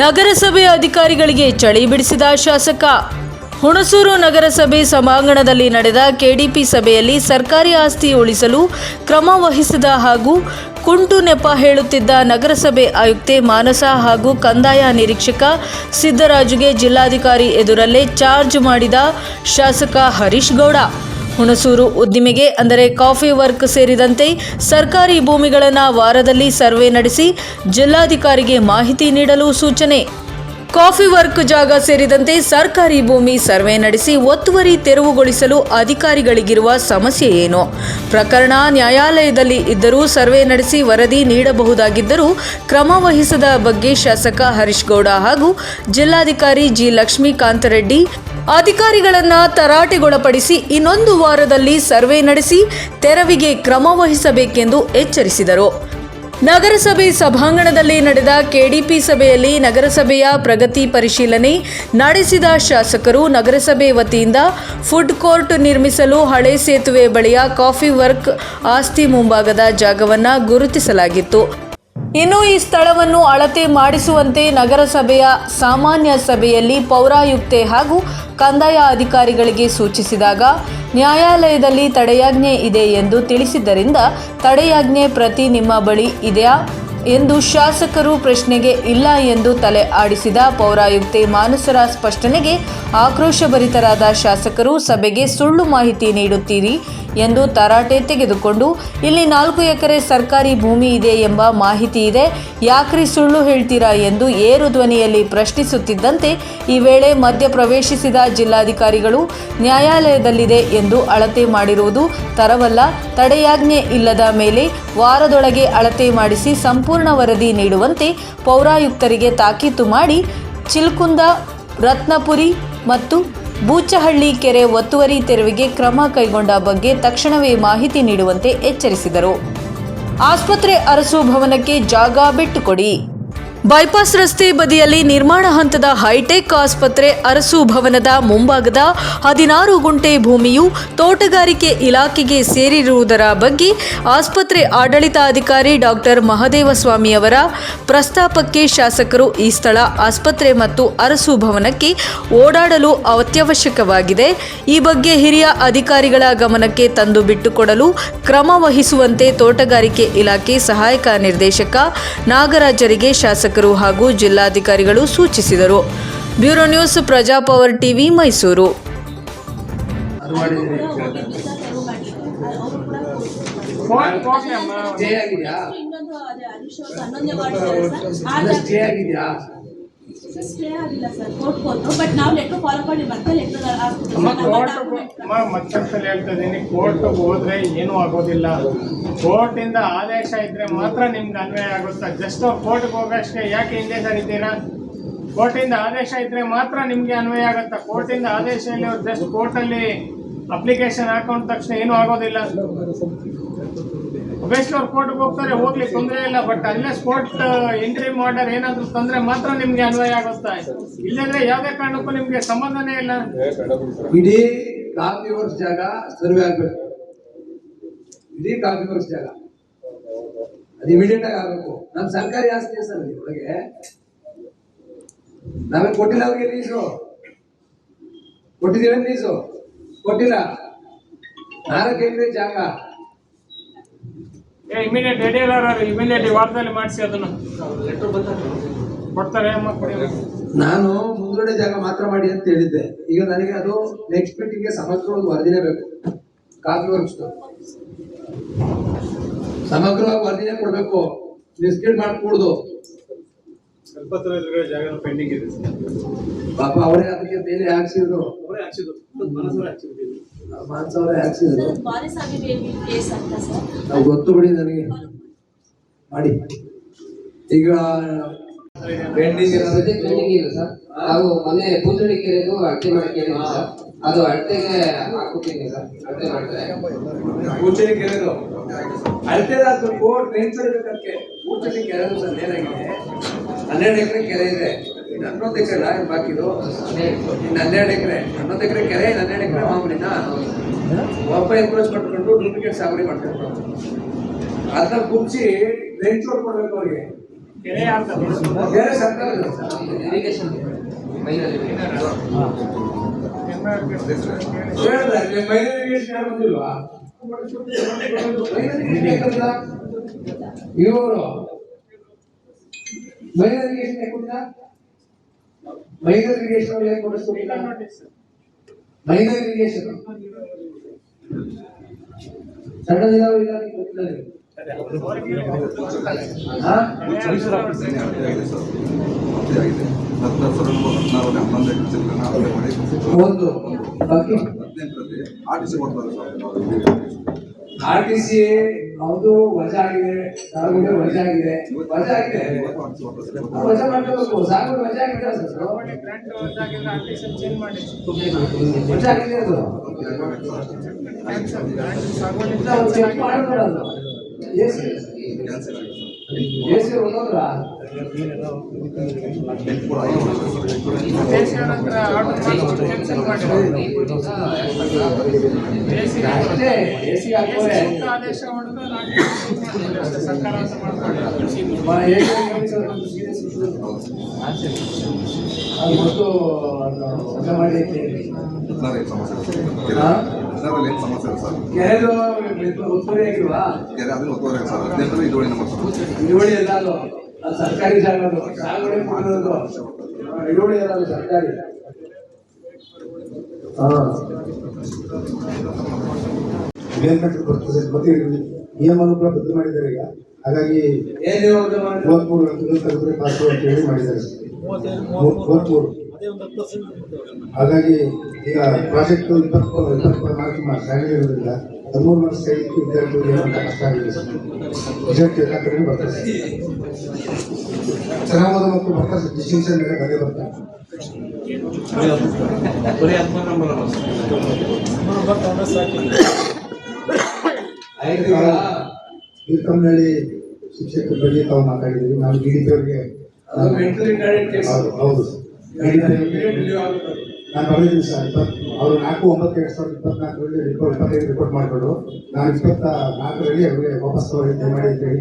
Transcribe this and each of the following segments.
ನಗರಸಭೆ ಅಧಿಕಾರಿಗಳಿಗೆ ಚಳಿ ಬಿಡಿಸಿದ ಶಾಸಕ. ಹುಣಸೂರು ನಗರಸಭೆ ಸಭಾಂಗಣದಲ್ಲಿ ನಡೆದ ಕೆಡಿಪಿ ಸಭೆಯಲ್ಲಿ ಸರ್ಕಾರಿ ಆಸ್ತಿ ಉಳಿಸಲು ಕ್ರಮ ವಹಿಸಿದ ಹಾಗೂ ಕುಂಟು ನೆಪ ಹೇಳುತ್ತಿದ್ದ ನಗರಸಭೆ ಆಯುಕ್ತೆ ಮಾನಸ ಹಾಗೂ ಕಂದಾಯ ನಿರೀಕ್ಷಕ ಸಿದ್ದರಾಜುಗೆ ಜಿಲ್ಲಾಧಿಕಾರಿ ಎದುರಲ್ಲೇ ಚಾರ್ಜ್ ಮಾಡಿದ ಶಾಸಕ ಹರೀಶ್ ಗೌಡ. ಹುಣಸೂರು ಉದ್ದಿಮೆಗೆ ಅಂದರೆ ಕಾಫಿ ವರ್ಕ್ ಸೇರಿದಂತೆ ಸರ್ಕಾರಿ ಭೂಮಿಗಳನ್ನು ವಾರದಲ್ಲಿ ಸರ್ವೆ ನಡೆಸಿ ಜಿಲ್ಲಾಧಿಕಾರಿಗೆ ಮಾಹಿತಿ ನೀಡಲು ಸೂಚನೆ. ಕಾಫಿ ವರ್ಕ್ ಜಾಗ ಸೇರಿದಂತೆ ಸರ್ಕಾರಿ ಭೂಮಿ ಸರ್ವೆ ನಡೆಸಿ ಒತ್ತುವರಿ ತೆರವುಗೊಳಿಸಲು ಅಧಿಕಾರಿಗಳಿಗಿರುವ ಸಮಸ್ಯೆ ಏನು? ಪ್ರಕರಣ ನ್ಯಾಯಾಲಯದಲ್ಲಿ ಇದ್ದರೂ ಸರ್ವೆ ನಡೆಸಿ ವರದಿ ನೀಡಬಹುದಾಗಿದ್ದರೂ ಕ್ರಮ ವಹಿಸದ ಬಗ್ಗೆ ಶಾಸಕ ಹರೀಶ್ ಗೌಡ ಹಾಗೂ ಜಿಲ್ಲಾಧಿಕಾರಿ ಜಿ ಲಕ್ಷ್ಮೀಕಾಂತ ರೆಡ್ಡಿ ಅಧಿಕಾರಿಗಳನ್ನು ತರಾಟೆಗೊಳಪಡಿಸಿ ಇನ್ನೊಂದು ವಾರದಲ್ಲಿ ಸರ್ವೆ ನಡೆಸಿ ತೆರವಿಗೆ ಕ್ರಮ ವಹಿಸಬೇಕೆಂದು ಎಚ್ಚರಿಸಿದರು. ನಗರಸಭೆ ಸಭಾಂಗಣದಲ್ಲಿ ನಡೆದ ಕೆಡಿಪಿ ಸಭೆಯಲ್ಲಿ ನಗರಸಭೆಯ ಪ್ರಗತಿ ಪರಿಶೀಲನೆ ನಡೆಸಿದ ಶಾಸಕರು ನಗರಸಭೆ ವತಿಯಿಂದ ಫುಡ್ ಕೋರ್ಟ್ ನಿರ್ಮಿಸಲು ಹಳೆ ಸೇತುವೆ ಬಳಿಯ ಕಾಫಿ ವರ್ಕ್ ಆಸ್ತಿ ಮುಂಭಾಗದ ಜಾಗವನ್ನು ಗುರುತಿಸಲಾಗಿತ್ತು. ಇನ್ನು ಈ ಸ್ಥಳವನ್ನು ಅಳತೆ ಮಾಡಿಸುವಂತೆ ನಗರಸಭೆಯ ಸಾಮಾನ್ಯ ಸಭೆಯಲ್ಲಿ ಪೌರಾಯುಕ್ತೆ ಹಾಗೂ ಕಂದಾಯ ಅಧಿಕಾರಿಗಳಿಗೆ ಸೂಚಿಸಿದಾಗ ನ್ಯಾಯಾಲಯದಲ್ಲಿ ತಡೆಯಾಜ್ಞೆ ಇದೆ ಎಂದು ತಿಳಿಸಿದ್ದರಿಂದ ತಡೆಯಾಜ್ಞೆ ಪ್ರತಿ ನಿಮ್ಮ ಬಳಿ ಇದೆಯಾ ಎಂದು ಶಾಸಕರು ಪ್ರಶ್ನೆಗೆ ಇಲ್ಲ ಎಂದು ತಲೆ ಆಡಿಸಿದ ಪೌರಾಯುಕ್ತೆ ಮಾನಸರ ಸ್ಪಷ್ಟನೆಗೆ ಆಕ್ರೋಶಭರಿತರಾದ ಶಾಸಕರು ಸಭೆಗೆ ಸುಳ್ಳು ಮಾಹಿತಿ ನೀಡುತ್ತೀರಿ ಎಂದು ತರಾಟೆ ತೆಗೆದುಕೊಂಡು ಇಲ್ಲಿ 4 ಎಕರೆ ಸರ್ಕಾರಿ ಭೂಮಿ ಇದೆ ಎಂಬ ಮಾಹಿತಿ ಇದೆ, ಯಾಕ್ರಿ ಸುಳ್ಳು ಹೇಳ್ತೀರಾ ಎಂದು ಏರು ಧ್ವನಿಯಲ್ಲಿ ಪ್ರಶ್ನಿಸುತ್ತಿದ್ದಂತೆ ಈ ವೇಳೆ ಮಧ್ಯ ಪ್ರವೇಶಿಸಿದ ಜಿಲ್ಲಾಧಿಕಾರಿಗಳು ನ್ಯಾಯಾಲಯದಲ್ಲಿದೆ ಎಂದು ಅಳತೆ ಮಾಡಿರುವುದು ತರವಲ್ಲ, ತಡೆಯಾಜ್ಞೆ ಇಲ್ಲದ ಮೇಲೆ ವಾರದೊಳಗೆ ಅಳತೆ ಮಾಡಿಸಿ ಸಂಪೂರ್ಣ ವರದಿ ನೀಡುವಂತೆ ಪೌರಾಯುಕ್ತರಿಗೆ ತಾಕೀತು ಮಾಡಿ ಚಿಲ್ಕುಂದ, ರತ್ನಪುರಿ ಮತ್ತು ಬೂಚಹಳ್ಳಿ ಕೆರೆ ಒತ್ತುವರಿ ತೆರವಿಗೆ ಕ್ರಮ ಕೈಗೊಂಡ ಬಗ್ಗೆ ತಕ್ಷಣವೇ ಮಾಹಿತಿ ನೀಡುವಂತೆ ಎಚ್ಚರಿಸಿದರು. ಆಸ್ಪತ್ರೆ ಅರಸು ಭವನಕ್ಕೆ ಜಾಗ ಬಿಟ್ಟುಕೊಡಿ. ಬೈಪಾಸ್ ರಸ್ತೆ ಬದಿಯಲ್ಲಿ ನಿರ್ಮಾಣ ಹಂತದ ಹೈಟೆಕ್ ಆಸ್ಪತ್ರೆ ಅರಸು ಭವನದ ಮುಂಭಾಗದ 16 ಗುಂಟೆ ಭೂಮಿಯು ತೋಟಗಾರಿಕೆ ಇಲಾಖೆಗೆ ಸೇರಿರುವುದರ ಬಗ್ಗೆ ಆಸ್ಪತ್ರೆ ಆಡಳಿತಾಧಿಕಾರಿ ಡಾಕ್ಟರ್ ಮಹದೇವಸ್ವಾಮಿಯವರ ಪ್ರಸ್ತಾಪಕ್ಕೆ ಶಾಸಕರು ಈ ಸ್ಥಳ ಆಸ್ಪತ್ರೆ ಮತ್ತು ಅರಸು ಭವನಕ್ಕೆ ಓಡಾಡಲು ಅತ್ಯವಶ್ಯಕವಾಗಿದೆ. ಈ ಬಗ್ಗೆ ಹಿರಿಯ ಅಧಿಕಾರಿಗಳ ಗಮನಕ್ಕೆ ತಂದು ಬಿಟ್ಟುಕೊಡಲು ಕ್ರಮ ವಹಿಸುವಂತೆ ತೋಟಗಾರಿಕೆ ಇಲಾಖೆ ಸಹಾಯಕ ನಿರ್ದೇಶಕ ನಾಗರಾಜರಿಗೆ ಶಾಸಕರು ಹಾಗೂ ಜಿಲ್ಲಾಧಿಕಾರಿಗಳು ಸೂಚಿಸಿದರು. Bureau news, Praja power TV, Mysuru. Stay ಆಗಿಲ್ಲ ಸರ್, ಕೋರ್ಟ್ ಹೋದ್ರು, ಬಟ್ ನಾವು ಲೆಟರ್ ಫಾಲೋ ಮಾಡಿ ಮತ್ತೆ ಲೆಟರ್ ಮತ್ತೊಂದ್ಸಲ ಹೇಳ್ತಾ ಇದ್ದೀನಿ, ಕೋರ್ಟ್ ಹೋದ್ರೆ ಏನೂ ಆಗೋದಿಲ್ಲ. ಕೋರ್ಟಿಂದ ಆದೇಶ ಇದ್ರೆ ಮಾತ್ರ ನಿಮ್ಗೆ ಅನ್ವಯ ಆಗುತ್ತೆ. ಜಸ್ಟ್ ಕೋರ್ಟ್ಗೆ ಹೋಗೋಷ್ಟೇ ಯಾಕೆ ಹಿಂದೆ ಸರಿತೀರಾ? ಕೋರ್ಟಿಂದ ಆದೇಶ ಇದ್ರೆ ಮಾತ್ರ ನಿಮ್ಗೆ ಅನ್ವಯ ಆಗುತ್ತೆ. ಕೋರ್ಟಿಂದ ಆದೇಶ ಇಲ್ಲ, ಜಸ್ಟ್ ಕೋರ್ಟಲ್ಲಿ ಅಪ್ಲಿಕೇಶನ್ ಹಾಕೊಂಡ ತಕ್ಷಣ ಏನೂ ಆಗೋದಿಲ್ಲ. ಒಬ್ವಿಯಸ್ಲಿ ಅವ್ರು ಕೋರ್ಟ್ಗೆ ಹೋಗ್ತಾರೆ, ಹೋಗ್ಲಿ ತೊಂದರೆ ಇಲ್ಲ. ಬಟ್ ಅಲ್ಲೇ ಕೋರ್ಟ್ ಎಂಟ್ರಿ ಆರ್ಡರ್ ಏನಾದ್ರು ತಂದ್ರೆ ಮಾತ್ರ ನಿಮ್ಗೆ ಅನ್ವಯ ಆಗುತ್ತೆ. ಇಲ್ಲಂದ್ರೆ ಯಾವುದೇ ಕಾರಣಕ್ಕೂ ನಿಮ್ಗೆ ಸಂಬಂಧನೇ ಇಲ್ಲ. ಇಡೀ ಕಾಫಿ ವರ್ಕ್ಸ್ ಜಾಗ ಸರ್ವೆ ಆಗ್ಬೇಕು. ಇಡೀ ಕಾಫಿ ವರ್ಕ್ಸ್ ಜಾಗ ಅದು ಇಮಿಡಿಯೇಟ್ ಆಗಿ ಆಗ್ಬೇಕು. ನಮ್ ಸರ್ಕಾರಿ ಆಸ್ತಿ ಸರ್, ಒಳಗೆ ನಾವೇ ಕೊಟ್ಟಿಲ್ಲ ಅವ್ರಿಗೆ ಲೀಸು. ಕೊಟ್ಟಿದ್ದೀವಿ ಲೀಸು, ಕೊಟ್ಟಿಲ್ಲ. 4 ಎಕರೆ ಜಾಗ ಇಮಿಡಿಯೇಟ್ ಇಮಿಡಿಯೇಟ್ ವಾರದಲ್ಲಿ ಮಾಡಿಸಿ ಅದನ್ನು ಕೊಡ್ತಾರೆ. ನಾನು ಮುಂದುಗಡೆ ಜಾಗ ಮಾತ್ರ ಮಾಡಿ ಅಂತ ಹೇಳಿದ್ದೆ. ಈಗ ನನಗೆ ಅದು ನೆಕ್ಸ್ಟ್ ಮೀಟಿಂಗ್ಗೆ ಸಮಗ್ರವಾಗಿ ವರದಿನೇ ಬೇಕು. ಕಾಫಿ ವರ್ಕ್ಸ್ ಸಮಗ್ರವಾಗಿ ವರದಿನೇ ಕೊಡ್ಬೇಕು. ಮಿಸ್ಗೈಡ್ ಮಾಡ್ಕೊಡುದು. ಸ್ವಲ್ಪ ಜಾಗ ಪೆಂಡಿಂಗ್ ಇದೆ ಪಾಪ ಅವರೇ ಅದಕ್ಕೆ ಬೇರೆ ಹಾಕ್ಸಿದ್ರು. ನಾವು ಗೊತ್ತು ಬಿಡಿ ನನಗೆ. ಮಾಡಿ ಈಗ ಪೆಂಡಿಂಗ್ ಇಲ್ಲ ಸರ್. ನಾವು ಮೊನ್ನೆ ಬೂಚಹಳ್ಳಿ ಕೆರೆದು ಅಳತೆ ಮಾಡಿ ಕೇಳಿದ್ವಿ ಸರ್. ಅದು ಅಳತೆಗೆ ಹಾಕುತ್ತೀನಿ ಸರ್. ಅಳತೆ ಮಾಡ್ತಾರೆ. ಬೂಚಹಳ್ಳಿ ಕೆರೆದು ಅಳತೆದಾದ್ರು ಕೋರ್ಟ್ ರೇಂಜ್ ಅದಕ್ಕೆ. ಬೂಚಹಳ್ಳಿ ಕೆರೆದು ಸರ್ ಏನಾಗಿದೆ, 12 ಎಕರೆ ಕೆರೆ ಇದೆ. 11 ಎಕರೆ ಬಾಕಿದು 12 ಎಕರೆ. 11 ಎಕರೆ ಕೆರೆ, 12 ಎಕರೆ ಮಾಮೂಲಿನ ಒಬ್ಬ ಎನ್ಕ್ರೋಚ್ ಮಾಡ್ಕೊಂಡು ಡೂಪ್ಲಿಕೇಟ್ ಸಾಗುವಳಿ ಮಾಡ್ಕೊಂಡು ಅದನ್ನ ಕುರ್ಚಿ ರೇಂಜ್ ರೋಡ್ ಕೊಡ್ಬೇಕು ಅವ್ರಿಗೆ. ಕೆರೆ ಯಾರ್ದು? ಕೆರೆ ಸರ್ಕಾರದ ಇರಿಗೇಷನ್ ಮೈನರ್ ಹೇಳಿದ್ರೆ ಮೈನರ್ ಇರಿಗೇಷನ್ ಯಾರು ಬಂದಿಲ್ವಾ? ಇವರು ಮೈನರ್ ಇರಿಗೇಷನ್ ಕೊಟ್ಟಿಲ್ಲ. ಮೈನರ್ ಇರಿಗೇಷನ್ ಯಾಕೆ ಕೊಡಿಸ್ಕೊಟ್ಟಿಲ್ಲ? ಮೈನರ್ ಇರಿಗೇಷನ್ ಸಣ್ಣ ನೀರಾವರಿ ಇಲಾಖೆ ಗೊತ್ತಿಲ್ಲ ನಿಮಗೆ? ಹಾ? ಒಂದು ಬಾಕಿ RTC ಹೌದು ವಜಾ ಆಗಿದೆ, ಸಾಗುವಳಿ ವಜಾ ಆಗಿದೆ, ವಜಾ ಆಗಿದೆ, ವಜಾ ಮಾಡಬೇಕು. ಸಾಗುವಳಿ ವಜಾ ಆಗಿದೆ ಸರ್, ಗ್ರಾಂಟ್ ಹೋದಾಗೆಲ್ಲ ಆರ್ಟಿಸನ್ ಚೇಂಜ್ ಮಾಡಿ ವಜಾ ಆಗಿದೆ ಅದು. ಚೆಕ್ ಮಾಡ್ಕೊಳ್ಳೋದು AC ಹೋಗೋದ್ರ ದೇಶಿಯವ್ರ ಹತ್ರ ಆರ್ಡರ್ ಮಾಡಿ ಕ್ಯಾನ್ಸಲ್ ಮಾಡಿ ಅಷ್ಟೇ. AC ಹಾಕೋರೆ ಆದೇಶ ಹೊಡೆದು ಸರ್ಕಾರ ಅಂತ ಮಾಡ್ತಾರೆ. ಅದು ಮತ್ತು ವಜಾ ಮಾಡಲಿಕ್ಕೆ ಕೆರೆದು ಒತ್ತುವರಿ ಆಗಿಲ್ವಾ? ಇಳುವಳಿ ಎಲ್ಲ ಅದು ಸರ್ಕಾರಿ ಜಾಗ, ಅದು ಸಾಗುವಳಿ ಮಾಡೋದು ಇಳುವಳಿ ಎಲ್ಲ ಅದು ಸರ್ಕಾರಿ. ಬರ್ತದೆ ಮತ್ತೆ ನಿಯಮವನ್ನು ಕೂಡ ಬದಲು ಮಾಡಿದ್ದಾರೆ ಈಗ. ಹಾಗಾಗಿ ಏನು 33 ಗಂಟೆಗಳು ತೆಗೆದ್ರೆ ಪಾಸು ಅಂತ ಹೇಳಿ ಮಾಡಿದ್ದಾರೆ. 33. ಹಾಗಾಗಿ ಈಗ ಪ್ರಾಜೆಕ್ಟ್ 24 ಮಾರ್ಕ್ಸ್ ಸ್ಯಾಲರಿ ಇರೋದ್ರಿಂದ 13 ಮಾರ್ಕ್ಸ್ ಕೈ ವಿದ್ಯಾರ್ಥಿಗಳಿಗೆ ಏನಂತ ಕಷ್ಟ ಆಗಿದೆ. ರಿಸಲ್ಟ್ ಎಲ್ಲ ಕಡೆ ಬರ್ತಾರೆ, ಚೆನ್ನಾಗಿ ಓದೋ ಮಕ್ಕಳು ಬರ್ತಾರೆ, ಡಿಸ್ಟಿಂಕ್ಷನ್ ಮೇಲೆ ಬಂದೇ ಬರ್ತಾರೆ. ಬೀರ್ಕಂನಳ್ಳಿ ಶಿಕ್ಷಕರ ಬಗ್ಗೆ ತಾವು ಮಾತಾಡಿದ್ವಿ. ನಾವು DDP ಅವರಿಗೆ ಹೌದು ನಾನು ಬರೆದಿದ್ದೀನಿ ಸರ್. ಅವರು 4/9/2024 25 ರಿಪೋರ್ಟ್ ಮಾಡಿಕೊಂಡು ನಾನು 24ರಲ್ಲಿ ಅವರಿಗೆ ವಾಪಸ್ ತಗೊಳ್ಳಿ ಮಾಡಿ ಅಂತ ಹೇಳಿ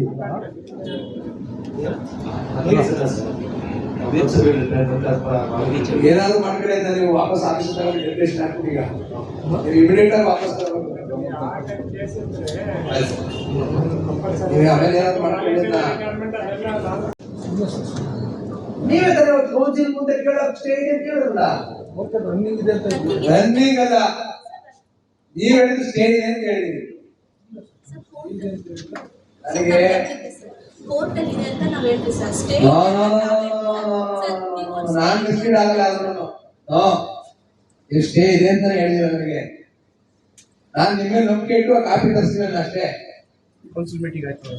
ಏನಾದ್ರು ಮಾಡ್ಕಡೆ ಅಂತ ನೀವು ವಾಪಸ್ ಆಫೀಸ್ ತಗೊಂಡು ನಿರ್ದೇಶನ ಹಾಕ್ಬಿಟ್ಟು ಈಗ ಇಮಿಡಿಯೇಟ್ ಆಗಿ ವಾಪಸ್ ತಗೊಂಡು ನೀವು ಆಮೇಲೆ ಏನಾದ್ರು ಮಾಡ್ಕೊಳ್ಳಿ ಅಂತ ನೀವೇ ತಾನೇ ಕೌನ್ಸಿಲ್ ಮುಂದೆ ಕೇಳೋಕೆ ಸ್ಟೇಜ್ ಅಂತ ಕೇಳಿದ್ರಲ್ಲ. ರನ್ನಿಂಗ್ ಅಲ್ಲ, ನೀವು ಹೇಳಿದ್ರು ಸ್ಟೇಜ್ ಅಂತ ಹೇಳಿದ್ರಿ. ನನಗೆ ನಾನು ಮಿಸ್ಲೀಡ್ ಆಗಲ್ಲ ಆದ್ರೂ ನೀವು ಸ್ಟೇ ಇದೆ ಅಂತಾನೆ ಹೇಳಿದ್ರು ನನಗೆ. ನಾನು ನಿಮ್ಮ ಮೇಲೆ ನಂಬಿಕೆ ಇಟ್ಟು ಕಾಪಿ ತರಿಸ್ತೀನಿ ಅಷ್ಟೇ. ಕೌನ್ಸಿಲ್ ಮೀಟಿಂಗ್ ಆಯ್ತು,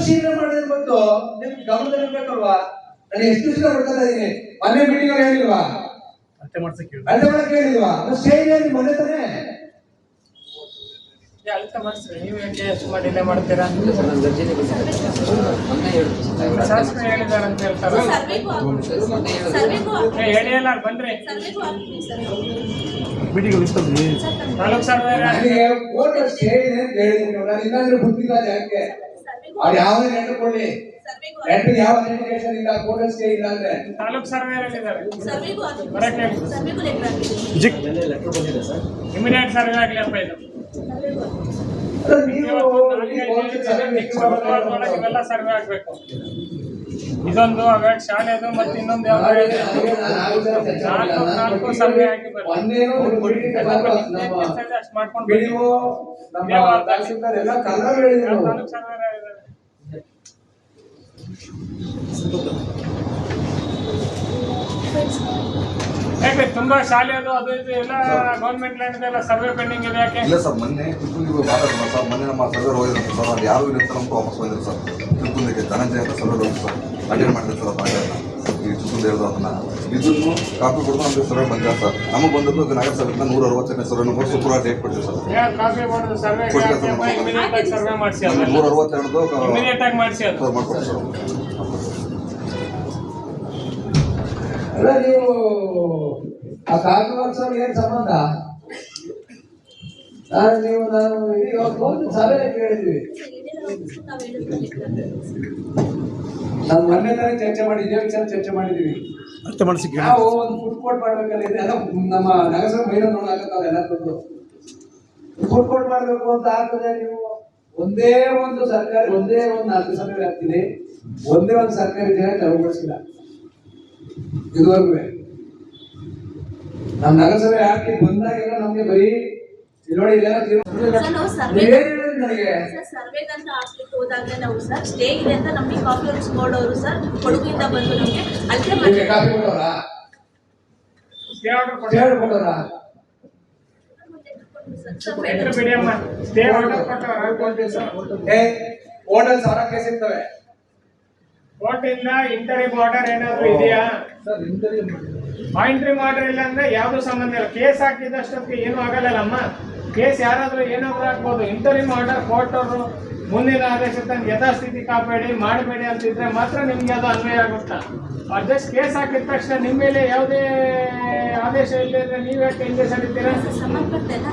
ಶೀಘ್ರ ಮಾಡೋದು ಬಂತು ನಿಮ್ಗೆ ಗಮನದಲ್ಲಿ ಇರ್ಬೇಕಲ್ವಾ? ನಾನು ಎಷ್ಟು ದಿವಸ ಮಾಡ್ತಾ ಇದ್ದೀನಿ. ಮನೆ ಮೀಟಿಂಗ್ ಅಲ್ಲಿ ಹೇಳಿಲ್ವಾ? ಅಷ್ಟೇ ಮಾಡ್ಸಕ್ಕೆ ಅಲ್ಲೇ ಮಾಡಕ್ಕೆ ಹೇಳಿಲ್ವಾ? ಸ್ಟೇ ಇದೆ ಮನೆ ತಾನೇ. ಅಳ್ತ ಮಾಡಿಸ್ರಿ, ನೀವು ಯಾಕೆ ಎಷ್ಟು ಮಾಡಿ ಇಲ್ಲೇ ಮಾಡ್ತೀರಾ? ಶಾಸಕರು ಹೇಳಿದಾರೆ ಅಂತ ಹೇಳ್ತಾರೆ. ಹೇಳಿ ಅಲ್ಲ, ಬನ್ರಿ ತಾಲೂಕ್ ಸರ್ವೆ. ನನಗೆ ಫೋಟೋ ಸ್ಟೇ ಇದೆ ಅಂತ ಹೇಳಿದ್ದೀನಿ. ನಾನು ಇನ್ನಾದ್ರೂ ಬುದ್ಧಿಲ್ಲ ಜಾಗಕ್ಕೆ ಅವ್ರು ಯಾವನೇ ನೆಟ್ಟುಕೊಳ್ಳಿ. ನೆಟ್ಟಿಗೆ ಯಾವ ಅಪ್ಲಿಕೇಶನ್ ಇಲ್ಲ, ಫೋಟೋ ಸ್ಟೇ ಇಲ್ಲ ಅಂದ್ರೆ ತಾಲೂಕ್ ಸರ್ವೆ ಹೇಳಿದ್ದಾರೆ. ಇಮಿಡಿಯೇಟ್ ಸರ್ವೆ ಆಗ್ಲಿ ಅಪ್ಪ. ಇದು ಇವೆಲ್ಲ ಸರ್ವೆ ಆಗ್ಬೇಕು. ಇದೊಂದು ಅವೇಟ್ ಶಾಲೆದು ಮತ್ತೆ ಇನ್ನೊಂದು ಯಾವ್ದು ನಾಲ್ಕು ಸರ್ವೆ ಆಗಿ ಅಷ್ಟು ಮಾಡ್ಕೊಂಡು ತಾಲೂಕ್ ಸರ್ವೆ ಯಾಕೆ ತುಂಬಾ ಶಾಲೆ ಅದು ಇದು ಎಲ್ಲ ಗೌರ್ಮೆಂಟ್ ಲ್ಯಾಂಡ್ ಎಲ್ಲ ಸರ್ವೆ ಪೆಂಡಿಂಗ್ ಇದೆ. ಯಾಕೆ ಇಲ್ಲ ಸರ್, ಮೊನ್ನೆ ತಿರುಪತಿಗೆ ಮಾತಾಡೋಣ ಸರ್. ಮೊನ್ನೆ ನಮ್ಮ ಸರ್ವೆ ಹೋಗಿದ್ರು ಸರ್, ಅದು ಯಾರು ಇಲ್ಲ ಅಂತ ವಾಪಸ್ ಬಂದಿದ್ರು ಸರ್. ತಿರುಪತಿಗೆ ಧನಂಜಯ ಅಂತ ಸರ್ವೆ ಹೋಗಿ ಸರ್ ಅಟೆಂಡ್ ಮಾಡ್ತಾರೆ ಸರ್. ಅದು ಈ ಚಿಕ್ಕಂದು ಹೇಳಿದ್ರು ಅದನ್ನ ಇದನ್ನು ಕಾಪಿ ಕೊಡೋದು ನಮಗೆ ಸರ್ವೆ ಬಂದಿಲ್ಲ ಸರ್. ನಮಗೆ ಬಂದದ್ದು ನಗರ ಸಭೆಯಿಂದ 160ನೇ ಸರ್ವೆ ಕೊಟ್ಟು ಶುಕ್ರವಾರ ಡೇಟ್ ಕೊಡ್ತೀವಿ ಸರ್. ಕಾಪಿ ಮಾಡೋದು ಸರ್ವೆ ಇಮಿಡಿಯೇಟ್ ಆಗಿ ಸರ್ವೆ ಮಾಡಿಸಿ, 162 ಇಮಿಡಿಯೇಟ್ ಆಗಿ ಮಾಡಿಸಿ ಅದು ಮಾಡ್ಕೊಡ್ತೀವಿ ಸರ್. ಅಲ್ಲ ನೀವು ಆ ಕಾಪಿ ವರ್ಷ ಏನ್ ಸಂಬಂಧ? ನೀವು ನಾವು ಸಭೆ ಕೇಳಿದ್ವಿ. ನಾವು ಹೇಳಿದ್ರೆ ಲೆಕ್ಕ ಹಾಕ್ತೀವಿ ಸರ್. ನಾವು ಮೊನ್ನೆ ತಾನೇ ಚರ್ಚೆ ಮಾಡಿದ್ವಿ, ವಿಚಾರ ಚರ್ಚೆ ಮಾಡಿದೀವಿ. ನಾವು ಒಂದು ಫುಡ್ ಕೋರ್ಟ್ ಮಾಡ್ಬೇಕಲ್ಲ, ಇದೆಲ್ಲ ನಮ್ಮ ನಗರಸಭೆ ಮೈನ ನೋಡಾಕತ್ತಾವ ಎಲ್ಲ ತಂದು ಫುಡ್ ಕೋರ್ಟ್ ಮಾಡ್ಬೇಕು ಅಂತ ಆಗ್ತದೆ. ನೀವು ಒಂದೇ ಒಂದು ಸರ್ಕಾರ, ಒಂದೇ ಒಂದು ನಗರಸಭೆ ವ್ಯಾಪ್ತಿಲಿ ಒಂದೇ ಒಂದು ಸರ್ಕಾರಿ ಜಾಗ ತೆರವುಗೊಳಿಸಿಲ್ಲ ಇದುವರೆಗೂ. ನಮ್ಮ ನಗರಸಭೆ ವ್ಯಾಪ್ತಿ ಬಂದಾಗೆಲ್ಲ ನಮ್ಗೆ ಬರೀ ನೋಡಿ ಇದೆಲ್ಲ ಸರ್, ನಾವು ಸರ್ವೆ ನನಗೆ ಸರ್ ಸರ್ವೆಗಂತ ಹಾಕ್ಲಿಕ್ಕೆ ಹೋದಾಗಲೇ ನಾವು ಸರ್ ಸ್ಟೇ ಇದೆ ಅಂತ ನಮಗೆ ಕಾಫಿ ಹೌಸ್ ಬೋರ್ಡ್ ಅವರು ಸರ್ ಕೊಡಗಿಂದ ಬಂದು ನಮಗೆ ಅಳತೆ ಮಾಡಿ ಕಾಫಿ ಕೊಟ್ಟವ್ರಾ? ಸ್ಟೇ ಆರ್ಡರ್ ಶೇರ್ ಕೊಟ್ಟವ್ರಾ? ಬಿಡಿ ಅಮ್ಮ, ಸ್ಟೇ ಆರ್ಡರ್ ಕೊಟ್ಟವ್ರ. ಹೋಟೆಲ್ ಸಾವಿರ ಕೇಸ್ ಇರ್ತವೆ. ಕೋರ್ಟಿಂದ ಇಂಟರಿಮ್ ಆರ್ಡರ್ ಏನಾದ್ರು ಇದೆಯಾ? ಇಂಟರಿಮ್ ಆರ್ಡರ್ ಇಲ್ಲ ಅಂದ್ರೆ ಯಾವ್ದು ಸಂಬಂಧ ಇಲ್ಲ. ಕೇಸ್ ಹಾಕಿದಷ್ಟೊತ್ತಿಗೆ ಏನು ಆಗಲ್ಲಮ್ಮ. ಕೇಸ್ ಯಾರಾದ್ರೂ ಏನಾದ್ರೂ ಹಾಕ್ಬೋದು. ಇಂಟರಿಮ್ ಆರ್ಡರ್ ಕೋರ್ಟ್ ಅವರು ಮುಂದಿನ ಆದೇಶ ತನಕ ಯಥಾಸ್ಥಿತಿ ಕಾಪಾಡಿ ಮಾಡಬೇಡಿ ಅಂತಿದ್ರೆ ಮಾತ್ರ ನಿಮ್ಗೆ ಅದು ಅನ್ವಯ ಆಗುತ್ತಾ. ಜಸ್ಟ್ ಕೇಸ್ ಹಾಕಿದ ತಕ್ಷಣ ನಿಮ್ಮ ಮೇಲೆ ಯಾವುದೇ ಆದೇಶ ಇಲ್ಲದ್ರೆ ನೀವ್ ಯಾಕೆ ಹಿಂದೆ ಸರಿತೀರಾ? ಸಂಬಂಧಪಟ್ಟ ಎಲ್ಲ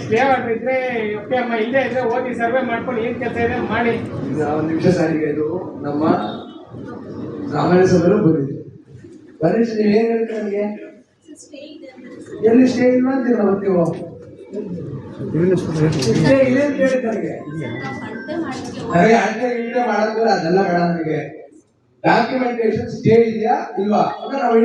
ಸ್ಟೇ ಆರ್ಡರ್ ಇದ್ರೆ ಓಕೆ ಅಮ್ಮ, ಇಲ್ಲೇ ಇದ್ರೆ ಹೋಗಿ ಸರ್ವೆ ಮಾಡ್ಕೊಂಡು ಏನ್ ಕೆಲಸ ಇದೆ ಮಾಡಿ. ಈಗ ಒಂದು ನಿಮಿಷ ಸಾರಿಗೆ ಇದು ನಮ್ಮ ಸಾಮಾನ್ಯ ಸಭೆಯಲ್ಲೂ ಬಂದಿದೆ. ಬರೀ ನೀವು ಏನ್ ಹೇಳ್ತೀರ ನನಗೆ? ಸ್ಟೇ ಇದೆ ಅಂದ್ರೆ ಎಲ್ಲಿ ಸ್ಟೇ ಇಲ್ಲ ಅಂತೀರ ನೀವು? ಸ್ಟೇ ಇದೆ ಅಂತ ಹೇಳಿ ನನಗೆ. ನಾವು ಅಳತೆ ಮಾಡಲಿಕ್ಕೆ ನನಗೆ ಅಳತೆ ಗಿಳತೆ ಮಾಡೋದು ಅದೆಲ್ಲ ಬೇಡ ನನಗೆ. ಡಾಕ್ಯುಮೆಂಟೇಶನ್ ಸ್ಟೇ ಇದೆಯಾ ಇಲ್ವಾ ಅಂತ ನಾವು